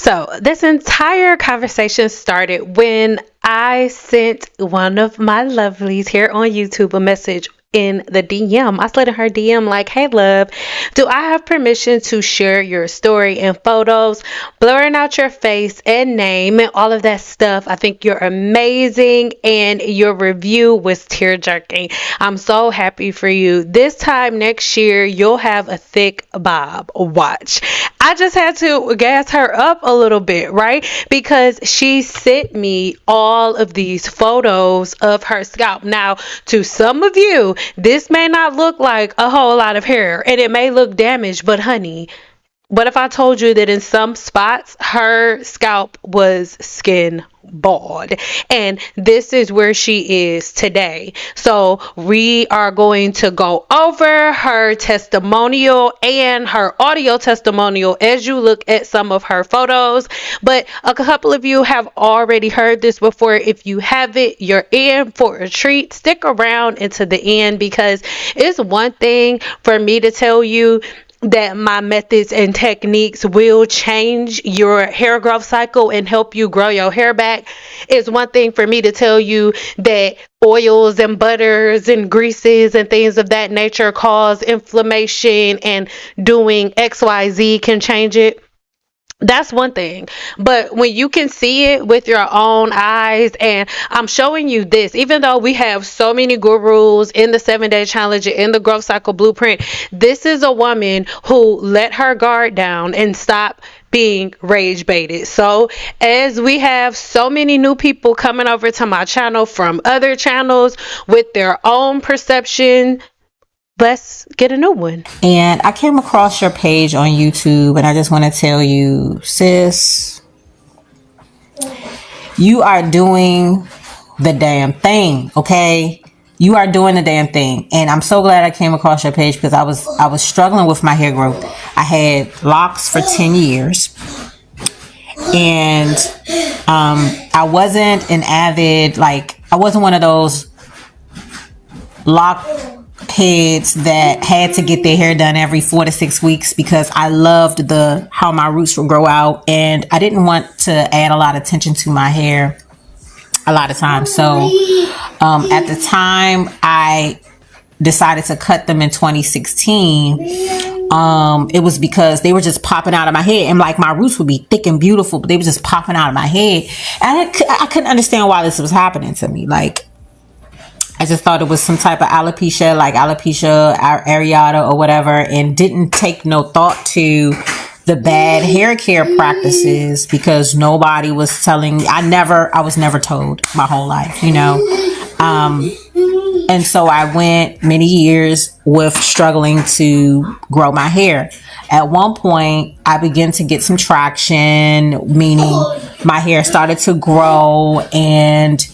So, this entire conversation started when I sent one of my lovelies here on YouTube a message in the DM. I slid in her DM like, "Hey, love, do I have permission to share your story and photos, blurring out your face and name and all of that stuff? I think you're amazing and your review was tear jerking. I'm so happy for you. This time next year, you'll have a thick bob. Watch." I just had to gas her up a little bit, right? Because she sent me all of these photos of her scalp. Now, to some of you, this may not look like a whole lot of hair and it may look damaged, but honey, what if I told you that in some spots her scalp was skin bald? And this is where she is today. So we are going to go over her testimonial and her audio testimonial as you look at some of her photos. But a couple of you have already heard this before. If you haven't, you're in for a treat. Stick around into the end, because it's one thing for me to tell you that my methods and techniques will change your hair growth cycle and help you grow your hair back. It's one thing for me to tell you that oils and butters and greases and things of that nature cause inflammation and doing XYZ can change it. That's one thing. But when you can see it with your own eyes, and I'm showing you this, even though we have so many gurus in the 7-day challenge, in the growth cycle blueprint, this is a woman who let her guard down and stop being rage baited. So as we have so many new people coming over to my channel from other channels with their own perception, let's get a new one. And I came across your page on YouTube, and I just want to tell you, sis, you are doing the damn thing, okay? You are doing the damn thing. And I'm so glad I came across your page, because I was struggling with my hair growth. I had locks for 10 years. And I wasn't an avid, I wasn't one of those lock heads that had to get their hair done every 4 to 6 weeks, because I loved how my roots would grow out, and I didn't want to add a lot of attention to my hair a lot of times. So at the time I decided to cut them in 2016, it was because they were just popping out of my head, and my roots would be thick and beautiful, but they were just popping out of my head, and I couldn't understand why this was happening to me. I just thought it was some type of alopecia, alopecia areata or whatever, and didn't take no thought to the bad hair care practices, because nobody was telling me. I was never told my whole life, and so I went many years with struggling to grow my hair. At one point, I began to get some traction, meaning my hair started to grow, and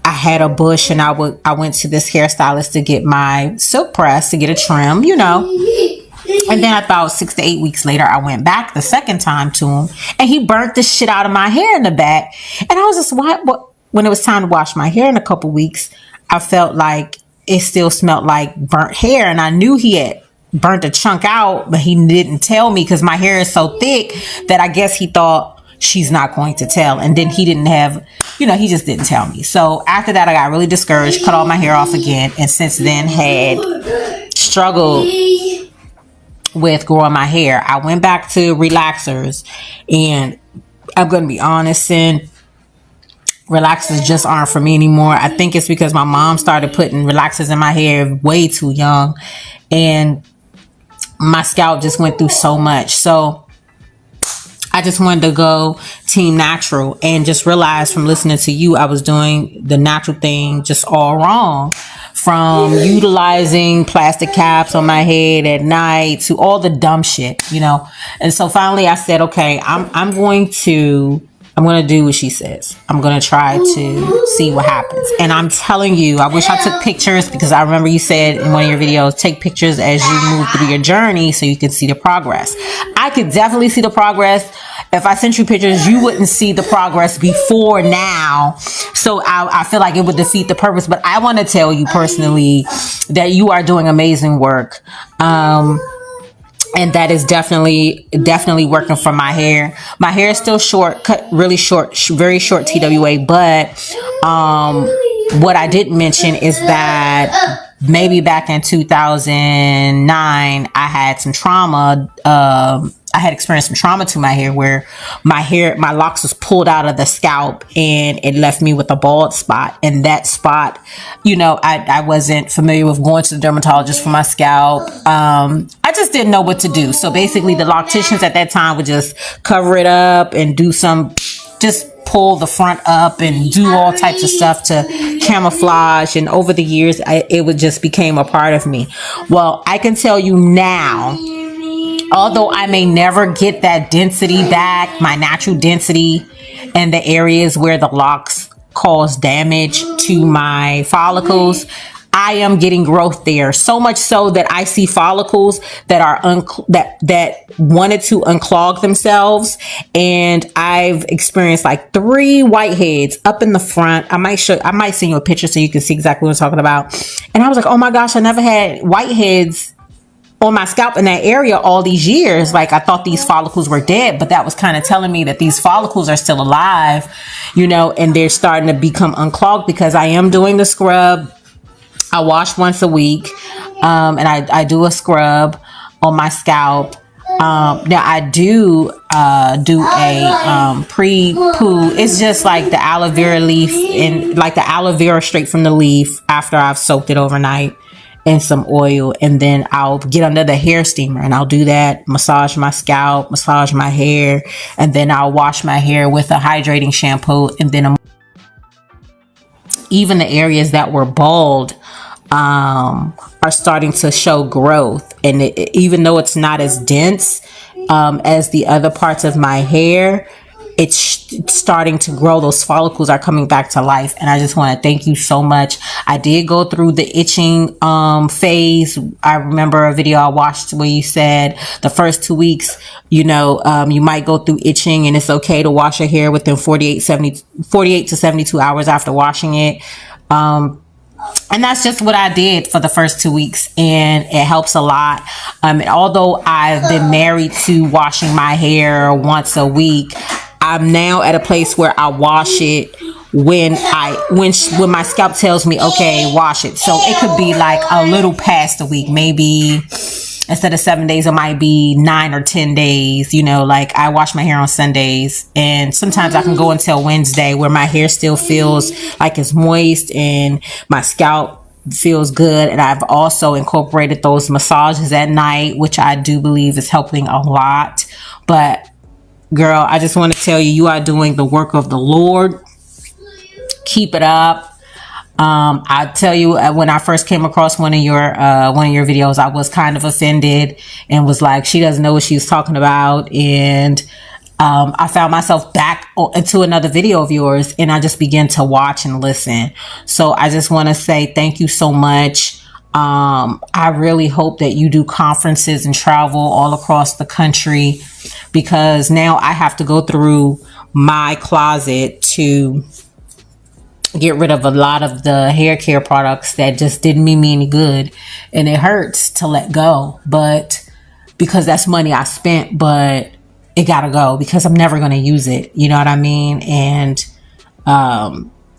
I had a bush, and I went to this hairstylist to get my silk press, to get a trim, And then about 6 to 8 weeks later, I went back the second time to him, and he burnt the shit out of my hair in the back. And I was just, when it was time to wash my hair in a couple weeks, I felt like it still smelled like burnt hair. And I knew he had burnt a chunk out, but he didn't tell me, because my hair is so thick that I guess he thought, she's not going to tell. And then he didn't have, he just didn't tell me. So after that, I got really discouraged, cut all my hair off again. And since then had struggled with growing my hair. I went back to relaxers, and I'm going to be honest, and relaxers just aren't for me anymore. I think it's because my mom started putting relaxers in my hair way too young, and my scalp just went through so much. So I just wanted to go team natural, and just realized from listening to you, I was doing the natural thing just all wrong, from utilizing plastic caps on my head at night to all the dumb shit, And so finally I said, okay, I'm going to do what she says. I'm going to try to see what happens. And I'm telling you, I wish I took pictures, because I remember you said in one of your videos, take pictures as you move through your journey so you can see the progress. I could definitely see the progress. If I sent you pictures, you wouldn't see the progress before now. So I feel like it would defeat the purpose. But I want to tell you personally that you are doing amazing work. and that is definitely working for my hair. My hair is still short, cut really short, very short TWA, but what I didn't mention is that maybe back in 2009 I had some trauma. I had experienced some trauma to my hair where my locks was pulled out of the scalp and it left me with a bald spot. And that spot, I wasn't familiar with going to the dermatologist for my scalp. I just didn't know what to do. So basically the locticians at that time would just cover it up and just pull the front up and do all types of stuff to camouflage. And over the years, it would just became a part of me. Well, I can tell you now, although I may never get that density back, my natural density in the areas where the locks cause damage to my follicles, I am getting growth there. So much so that I see follicles that are that wanted to unclog themselves, and I've experienced like 3 whiteheads up in the front. I might send you a picture so you can see exactly what I'm talking about. And I was like, oh my gosh, I never had whiteheads on my scalp in that area all these years. Like, I thought these follicles were dead, but that was kind of telling me that these follicles are still alive, and they're starting to become unclogged because I am doing the scrub. I wash once a week, and I do a scrub on my scalp. Now I do a pre-poo. It's just like the aloe vera leaf, and like the aloe vera straight from the leaf after I've soaked it overnight in some oil, and then I'll get under the hair steamer and I'll do that, massage my scalp, massage my hair, and then I'll wash my hair with a hydrating shampoo, and then even the areas that were bald are starting to show growth. And even though it's not as dense as the other parts of my hair, it's starting to grow. Those follicles are coming back to life. And I just want to thank you so much. I did go through the itching phase. I remember a video I watched where you said the first 2 weeks, you might go through itching, and it's okay to wash your hair within 48 to 72 hours after washing it. And that's just what I did for the first 2 weeks, and it helps a lot. And although I've been married to washing my hair once a week, I'm now at a place where I wash it when my scalp tells me, okay, wash it. So it could be like a little past a week, maybe instead of 7 days, it might be 9 or 10 days. Like I wash my hair on Sundays, and sometimes I can go until Wednesday where my hair still feels like it's moist and my scalp feels good. And I've also incorporated those massages at night, which I do believe is helping a lot. But girl, I just want to tell you, you are doing the work of the Lord. Keep it up. I tell you, when I first came across one of your videos, I was kind of offended and was like, she doesn't know what she's talking about. And I found myself back into another video of yours, and I just began to watch and listen. So I just want to say thank you so much. I really hope that you do conferences and travel all across the country, because now I have to go through my closet to get rid of a lot of the hair care products that just didn't mean me any good. And it hurts to let go, but because that's money I spent, but it gotta go because I'm never going to use it. You know what I mean? And,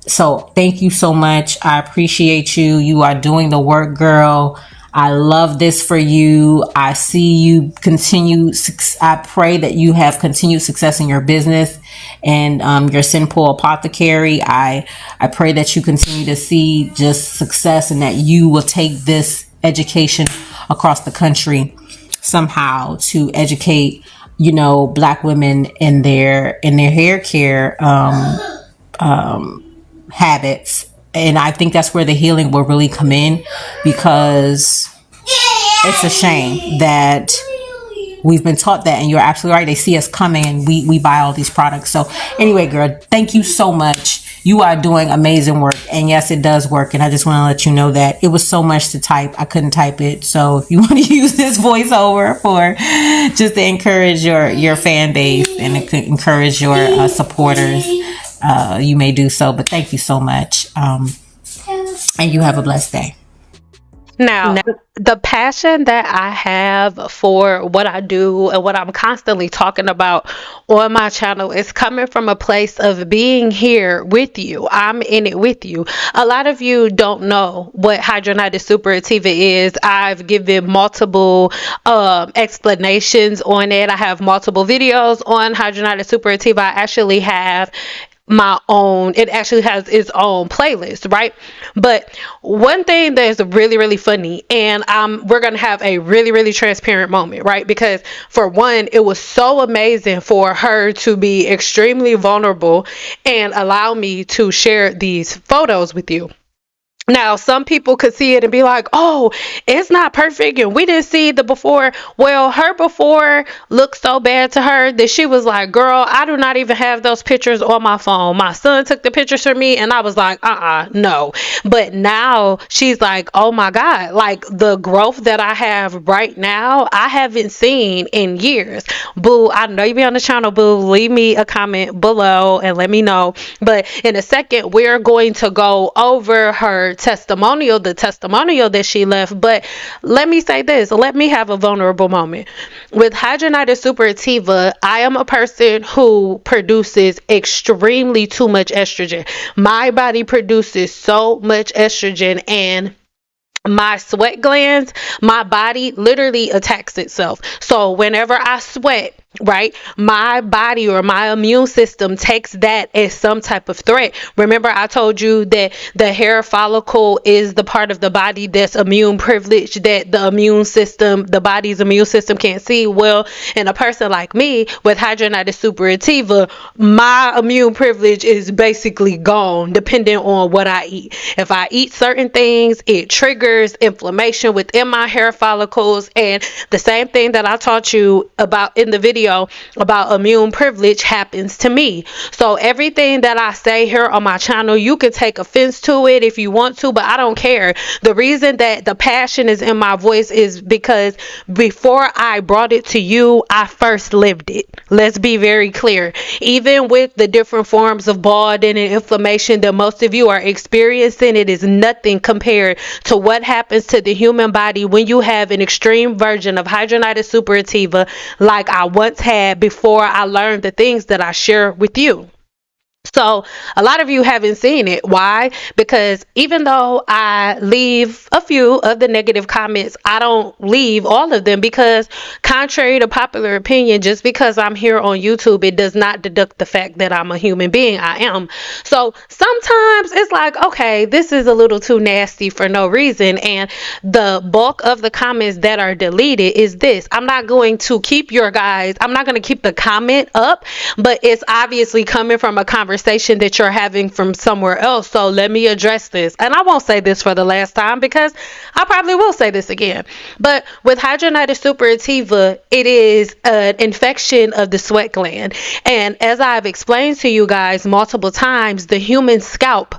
so thank you so much. I appreciate you. You are doing the work, girl. I love this for you. I see you continue. I pray that you have continued success in your business and your Sinpool Apothecary. I pray that you continue to see just success, and that you will take this education across the country somehow to educate, Black women in their hair care habits. And I think that's where the healing will really come in, because it's a shame that we've been taught that. And you're absolutely right. They see us coming and we buy all these products. So anyway, girl, thank you so much. You are doing amazing work. And yes, it does work. And I just want to let you know that it was so much to type. I couldn't type it. So if you want to use this voiceover for just to encourage your fan base and encourage your supporters, you may do so. But thank you so much. And you have a blessed day. Now, the passion that I have for what I do and what I'm constantly talking about on my channel is coming from a place of being here with you. I'm in it with you. A lot of you don't know what hydrogenated superativa is. I've given multiple explanations on it. I have multiple videos on hydrogenated superativa. I actually have my own, it actually has its own playlist, right? But one thing that's really really funny, and we're gonna have a really really transparent moment, right? Because for one, it was so amazing for her to be extremely vulnerable and allow me to share these photos with you. Now, some people could see it and be like, oh, it's not perfect and we didn't see the before. Well, her before looked so bad to her that she was like, girl, I do not even have those pictures on my phone. My son took the pictures for me and I was like, no. But now she's like, oh my God, like the growth that I have right now, I haven't seen in years. Boo, I know you be on the channel, boo. Leave me a comment below and let me know. But in a second, we're going to go over her testimonial, the testimonial that she left. But let me say this, let me have a vulnerable moment. With hydrogenated superativa, I am a person who produces extremely too much estrogen. My body produces so much estrogen, and my sweat glands, my body literally attacks itself. So whenever I sweat, right, my body or my immune system takes that as some type of threat. Remember, I told you that the hair follicle is the part of the body that's immune privileged, that the immune system, the body's immune system can't see. Well, in a person like me with hydrogenated superativa, my immune privilege is basically gone depending on what I eat. If I eat certain things, it triggers inflammation within my hair follicles. And the same thing that I taught you about in the video about immune privilege happens to me. So everything that I say here on my channel, you can take offense to it if you want to, but I don't care. The reason that the passion is in my voice is because before I brought it to you, I first lived it. Let's be very clear. Even with the different forms of balding and inflammation that most of you are experiencing, it is nothing compared to what happens to the human body when you have an extreme version of hydrogenated superativa like I once had before I learned the things that I share with you. So a lot of you haven't seen it. Why? Because even though I leave a few of the negative comments, I don't leave all of them, because contrary to popular opinion, just because I'm here on YouTube, it does not deduct the fact that I'm a human being. I am. So sometimes it's like, okay, this is a little too nasty for no reason. And the bulk of the comments that are deleted is this. I'm not going to keep the comment up, but it's obviously coming from a conversation that you're having from somewhere else. So let me address this. And I won't say this for the last time, because I probably will say this again. But with hydrogenated superativa, it is an infection of the sweat gland. And as I've explained to you guys multiple times, the human scalp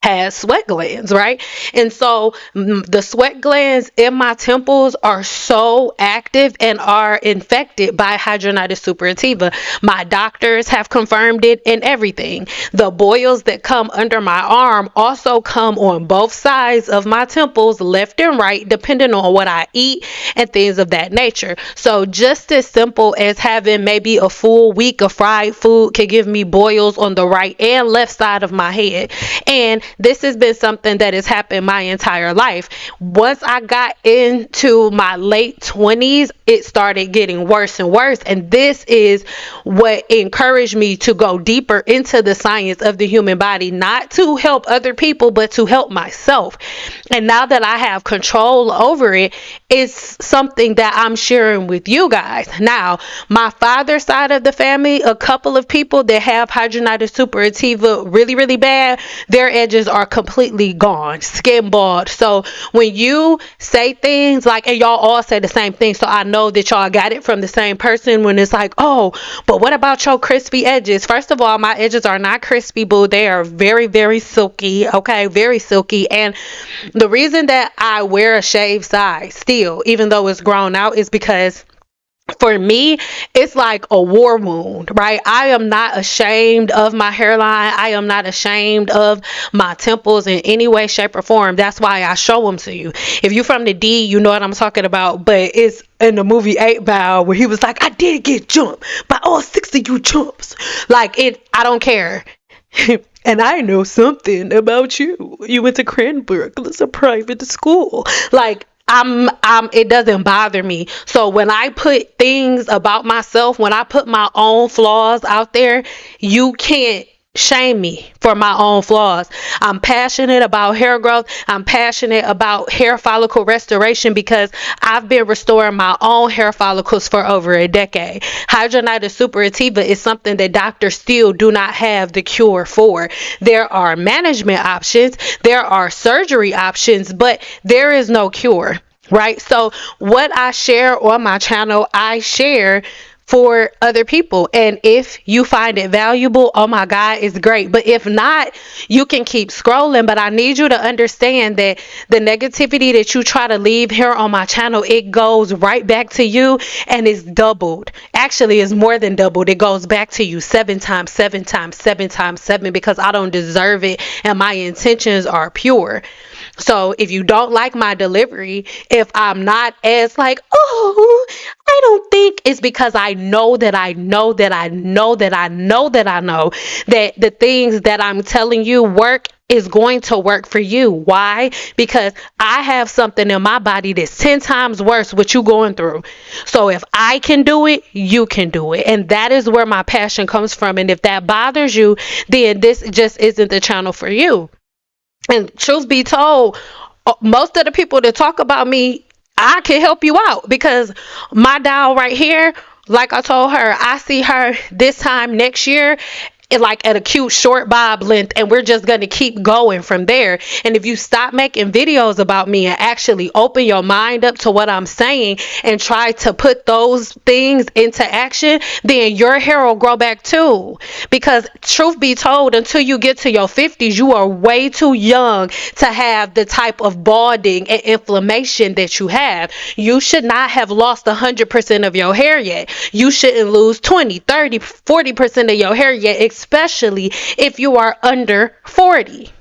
has sweat glands, right? And so the sweat glands in my temples are so active and are infected by hydrogenated superativa. My doctors have confirmed it and everything. The boils that come under my arm also come on both sides of my temples, left and right, depending on what I eat and things of that nature. So just as simple as having maybe a full week of fried food can give me boils on the right and left side of my head. And this has been something that has happened my entire life. Once I got into my late 20s, it started getting worse and worse. And this is what encouraged me to go deeper into the science of the human body, not to help other people, but to help myself. And now that I have control over it, it's something that I'm sharing with you guys. Now, my father's side of the family, a couple of people that have hydrogenated superativa really, really bad, their edges are completely gone, skin bald. So when you say things like, and y'all all say the same thing, so I know that y'all got it from the same person, when it's like, oh, but what about your crispy edges? First of all, my edges are not crispy, boo. They are very, very silky. Okay, very silky. And the reason that I wear a shaved side still, even though it's grown out, is because For me, it's like a war wound, right? I am not ashamed of my hairline. I am not ashamed of my temples in any way, shape, or form. That's why I show them to you. If you're from the D, you know what I'm talking about. But it's in the movie 8 Ball where he was like, I did get jumped by all 6 of you chumps. Like, I don't care. And I know something about you. You went to Cranbrook. It's a private school. Like, it doesn't bother me. So when I put things about myself, when I put my own flaws out there, you can't shame me for my own flaws. I'm passionate about hair growth. I'm passionate about hair follicle restoration because I've been restoring my own hair follicles for over a decade. Hydronitis suppurativa is something that doctors still do not have the cure for. There are management options, there are surgery options, but there is no cure. Right? So, what I share on my channel, I share for other people. And if you find it valuable, oh my God, it's great. But if not, you can keep scrolling. But I need you to understand that the negativity that you try to leave here on my channel, it goes right back to you and it's doubled. Actually, it's more than doubled. It goes back to you 7 times, 7 times, 7 times, 7 because I don't deserve it and my intentions are pure. So if you don't like my delivery, if I'm not as like, oh, I don't think, it's because I know that I know that I know that I know that I know that the things that I'm telling you work is going to work for you. Why? Because I have something in my body that's 10 times worse what you going through. So if I can do it, you can do it. And that is where my passion comes from. And if that bothers you, then this just isn't the channel for you. And truth be told, most of the people that talk about me, I can help you out because my doll right here, like I told her, I see her this time next year like at a cute short bob length, and we're just going to keep going from there. And if you stop making videos about me and actually open your mind up to what I'm saying and try to put those things into action, then your hair will grow back too. Because truth be told, until you get to your 50s, you are way too young to have the type of balding and inflammation that you have. You should not have lost 100% of your hair yet. You shouldn't lose 20, 30, 40% of your hair yet, especially if you are under 40.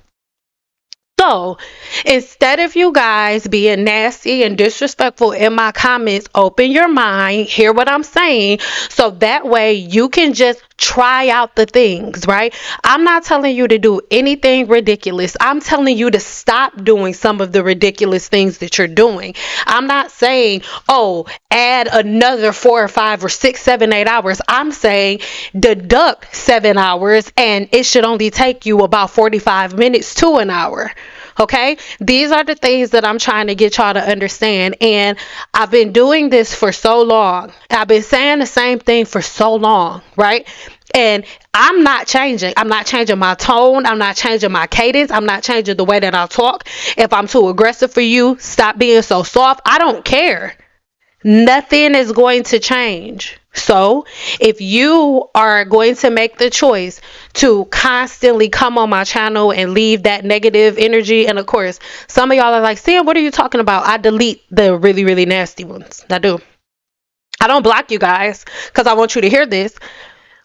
So instead of you guys being nasty and disrespectful in my comments, open your mind, hear what I'm saying, so that way you can just try out the things, right? I'm not telling you to do anything ridiculous. I'm telling you to stop doing some of the ridiculous things that you're doing. I'm not saying, oh, add another 4 or 5 or 6, 7, 8 hours. I'm saying deduct 7 hours and it should only take you about 45 minutes to an hour. Okay, these are the things that I'm trying to get y'all to understand. And I've been doing this for so long. I've been saying the same thing for so long, right? And I'm not changing. I'm not changing my tone. I'm not changing my cadence. I'm not changing the way that I talk. If I'm too aggressive for you, stop being so soft. I don't care. Nothing is going to change. So if you are going to make the choice to constantly come on my channel and leave that negative energy, and of course some of y'all are like, Sam, what are you talking about? I delete the really, really nasty ones. I do. I don't block you guys because I want you to hear this,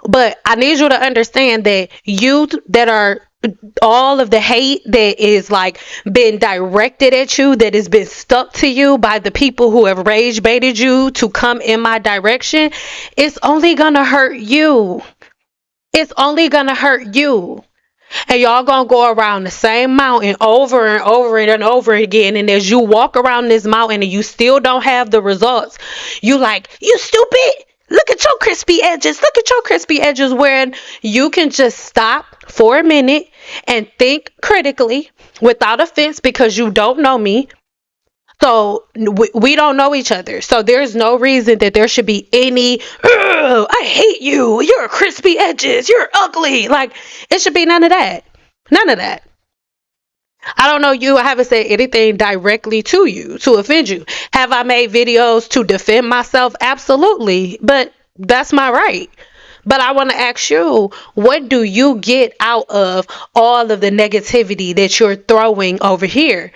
but I need you to understand that you that are all of the hate that is like been directed at you, that has been stuck to you by the people who have rage baited you to come in my direction, it's only gonna hurt you. It's only gonna hurt you. And y'all gonna go around the same mountain over and over and over again. And as you walk around this mountain and you still don't have the results, you like, you stupid. Look at your crispy edges. Look at your crispy edges. When you can just stop for a minute and think critically without offense, because you don't know me. So we don't know each other. So there's no reason that there should be any, I hate you. You're crispy edges. You're ugly. Like, it should be none of that. None of that. I don't know you. I haven't said anything directly to you to offend you. Have I made videos to defend myself? Absolutely. But that's my right. But I want to ask you, what do you get out of all of the negativity that you're throwing over here?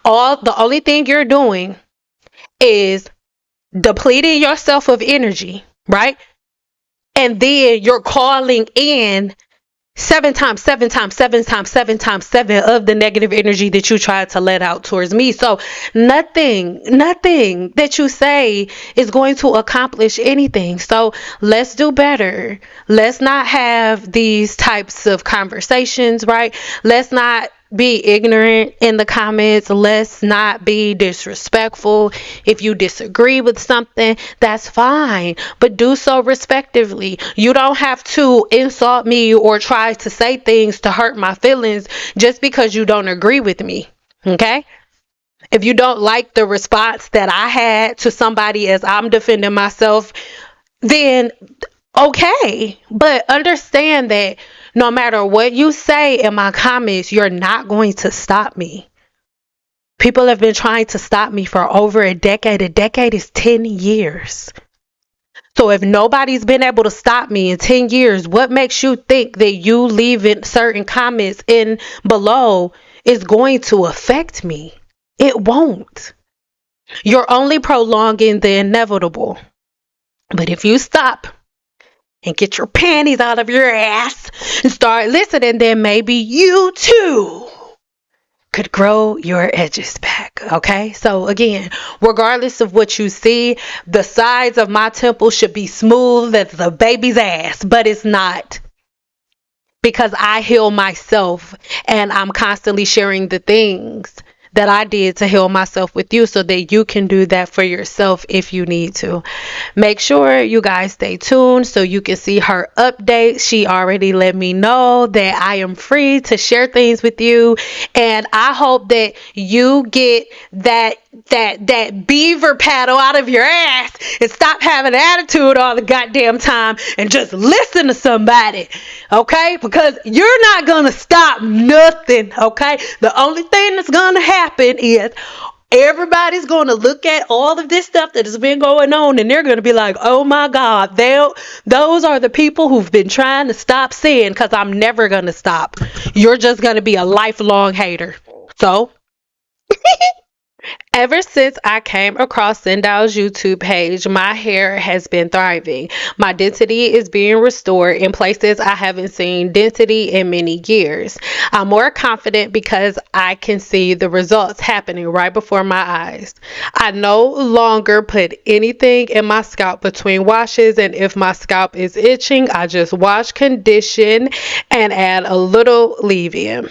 The only thing you're doing is depleting yourself of energy, right? And then you're calling in seven times, seven times, seven times, seven times, seven of the negative energy that you tried to let out towards me. So nothing that you say is going to accomplish anything. So let's do better. Let's not have these types of conversations, right? Let's not be ignorant in the comments. Let's not be disrespectful. If you disagree with something, that's fine, but do so respectively. You don't have to insult me or try to say things to hurt my feelings just because you don't agree with me. Okay? If you don't like the response that I had to somebody as I'm defending myself, then okay. But understand that no matter what you say in my comments, you're not going to stop me. People have been trying to stop me for over a decade. A decade is 10 years. So if nobody's been able to stop me in 10 years, what makes you think that you leaving certain comments in below is going to affect me? It won't. You're only prolonging the inevitable. But if you stop and get your panties out of your ass and start listening, then maybe you too could grow your edges back. Okay? So again, regardless of what you see, the sides of my temple should be smooth as the baby's ass, but it's not, because I heal myself and I'm constantly sharing the things that I did to heal myself with you so that you can do that for yourself if you need to. Make sure you guys stay tuned so you can see her update. She already let me know that I am free to share things with you, and I hope that you get that beaver paddle out of your ass and stop having attitude all the goddamn time and just listen to somebody, okay? Because you're not gonna stop nothing, okay? The only thing that's gonna happen is everybody's gonna look at all of this stuff that has been going on and they're gonna be like, oh my god, those are the people who've been trying to stop sin, because I'm never gonna stop. You're just gonna be a lifelong hater. So ever since I came across Sendow's YouTube page, my hair has been thriving. My density is being restored in places I haven't seen density in many years. I'm more confident because I can see the results happening right before my eyes. I no longer put anything in my scalp between washes, and if my scalp is itching, I just wash, condition, and add a little leave-in.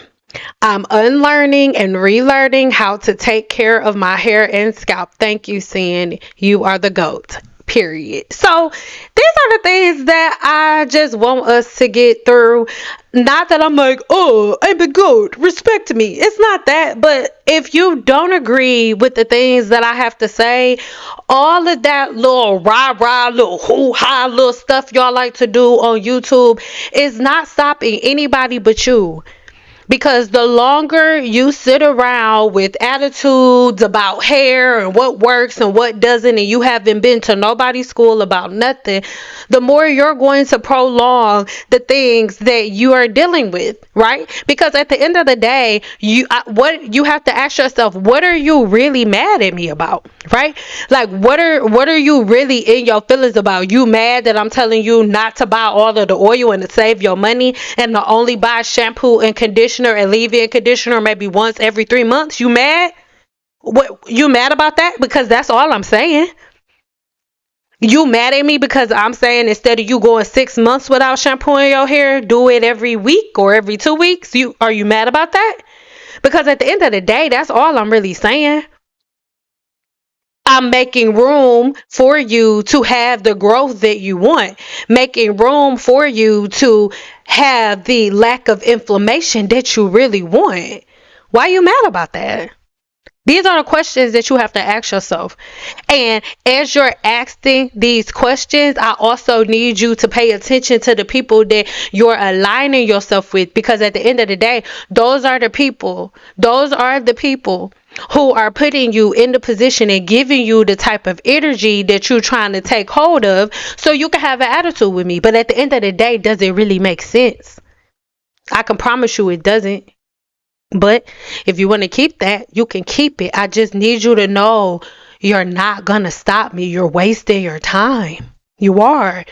I'm unlearning and relearning how to take care of my hair and scalp. Thank you, Sin. You are the GOAT. Period. So these are the things that I just want us to get through. Not that I'm like, oh, I'm the GOAT, respect me. It's not that. But if you don't agree with the things that I have to say, all of that little rah-rah, little hoo-ha, little stuff y'all like to do on YouTube is not stopping anybody but you. Because the longer you sit around with attitudes about hair and what works and what doesn't, and you haven't been to nobody's school about nothing, the more you're going to prolong the things that you are dealing with, right? Because at the end of the day, what you have to ask yourself, what are you really mad at me about, right? Like, what are you really in your feelings about? You mad that I'm telling you not to buy all of the oil and to save your money and to only buy shampoo and conditioner and leave-in conditioner maybe once every 3 months? You mad? What, you mad about that? Because that's all I'm saying. You mad at me because I'm saying instead of you going 6 months without shampooing your hair, do it every week or every 2 weeks? Are you mad about that? Because at the end of the day, that's all I'm really saying. I'm making room for you to have the growth that you want, making room for you to have the lack of inflammation that you really want. Why are you mad about that? These are the questions that you have to ask yourself. And as you're asking these questions, I also need you to pay attention to the people that you're aligning yourself with, because at the end of the day, those are the people who are putting you in the position and giving you the type of energy that you're trying to take hold of so you can have an attitude with me. But at the end of the day, does it really make sense? I can promise you it doesn't. But if you want to keep that, you can keep it. I just need you to know you're not gonna stop me. You're wasting your time. You are.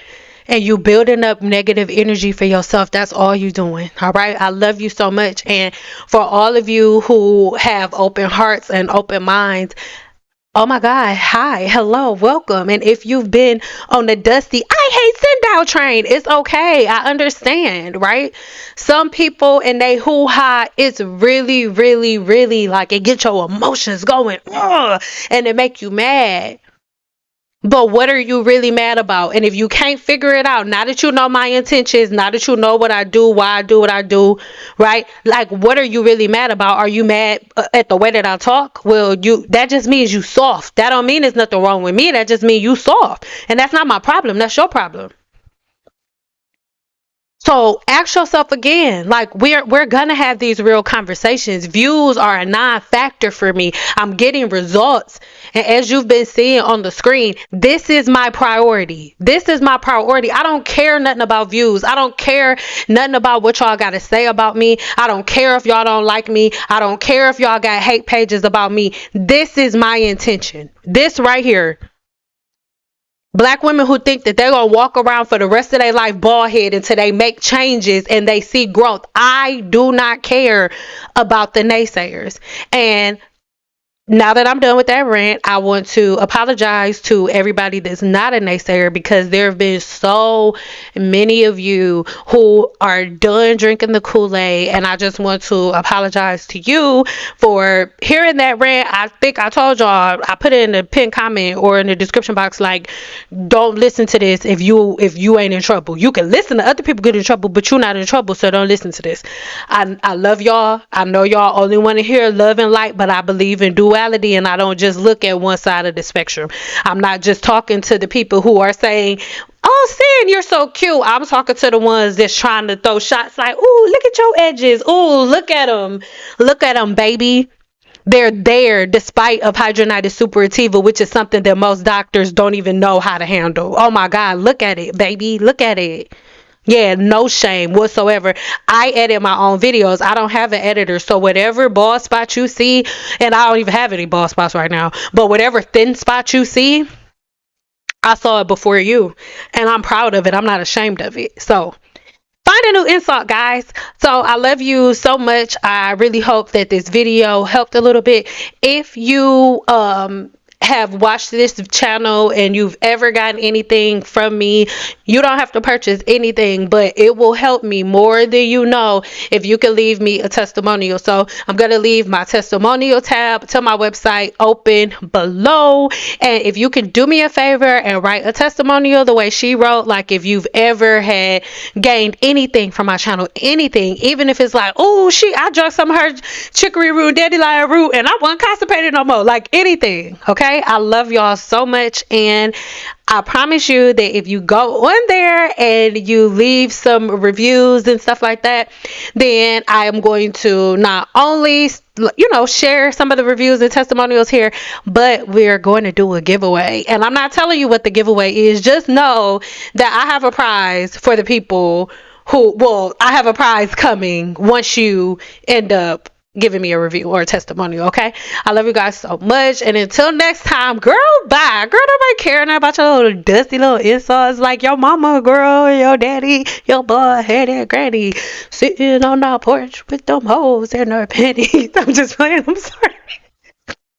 And you building up negative energy for yourself. That's all you doing. All right. I love you so much. And for all of you who have open hearts and open minds, oh my God, hi, hello, welcome. And if you've been on the dusty, I hate sundown train, it's okay. I understand, right? Some people and they hoo ha, it's really, really, really like it gets your emotions going, ugh, and it make you mad. But what are you really mad about? And if you can't figure it out, now that you know my intentions, now that you know what I do, why I do what I do, right? Like, what are you really mad about? Are you mad at the way that I talk? Well, that just means you soft. That don't mean there's nothing wrong with me. That just means you soft. And that's not my problem. That's your problem. So ask yourself again, like we're gonna have these real conversations. Views are a non-factor for me. I'm getting results. And as you've been seeing on the screen, this is my priority. This is my priority. I don't care nothing about views. I don't care nothing about what y'all gotta say about me. I don't care if y'all don't like me. I don't care if y'all got hate pages about me. This is my intention. This right here. Black women who think that they're going to walk around for the rest of their life bald head until they make changes and they see growth. I do not care about the naysayers. And now that I'm done with that rant, I want to apologize to everybody that's not a naysayer, because there have been so many of you who are done drinking the Kool-Aid, and I just want to apologize to you for hearing that rant. I think I told y'all, I put it in the pinned comment or in the description box, like, don't listen to this if you ain't in trouble. You can listen to other people get in trouble, but you're not in trouble, so don't listen to this. I love y'all. I know y'all only want to hear love and light, but I believe in duality, and I don't just look at one side of the spectrum. I'm not just talking to the people who are saying, oh, Sin, you're so cute. I'm talking to the ones that's trying to throw shots like, ooh, look at your edges. Ooh, look at them. Look at them, baby. They're there despite of hidradenitis suppurativa, which is something that most doctors don't even know how to handle. Oh my God, look at it, baby. Look at it. Yeah, no shame whatsoever. I edit my own videos. I don't have an editor. So whatever bald spot you see, and I don't even have any bald spots right now, but whatever thin spot you see, I saw it before you. And I'm proud of it. I'm not ashamed of it. So find a new insult, guys. So I love you so much. I really hope that this video helped a little bit. If you have watched this channel and you've ever gotten anything from me, you don't have to purchase anything, but it will help me more than you know if you can leave me a testimonial. So I'm going to leave my testimonial tab to my website open below, and if you can do me a favor and write a testimonial the way she wrote, like if you've ever had gained anything from my channel, anything, even if it's like, oh, I drank some of her chicory root, dandelion root, and I wasn't constipated no more, like anything. Okay, I love y'all so much, and I promise you that if you go on there and you leave some reviews and stuff like that, then I am going to not only share some of the reviews and testimonials here, but we're going to do a giveaway. And I'm not telling you what the giveaway is. Just know that I have a prize for the people I have a prize coming once you end up giving me a review or a testimonial. Okay, I love you guys so much, and until next time, girl, bye. Girl, nobody caring about your little dusty little insults like your mama, girl, your daddy, your boy, headed granny sitting on the porch with them hoes in her panties. I'm just playing. I'm sorry.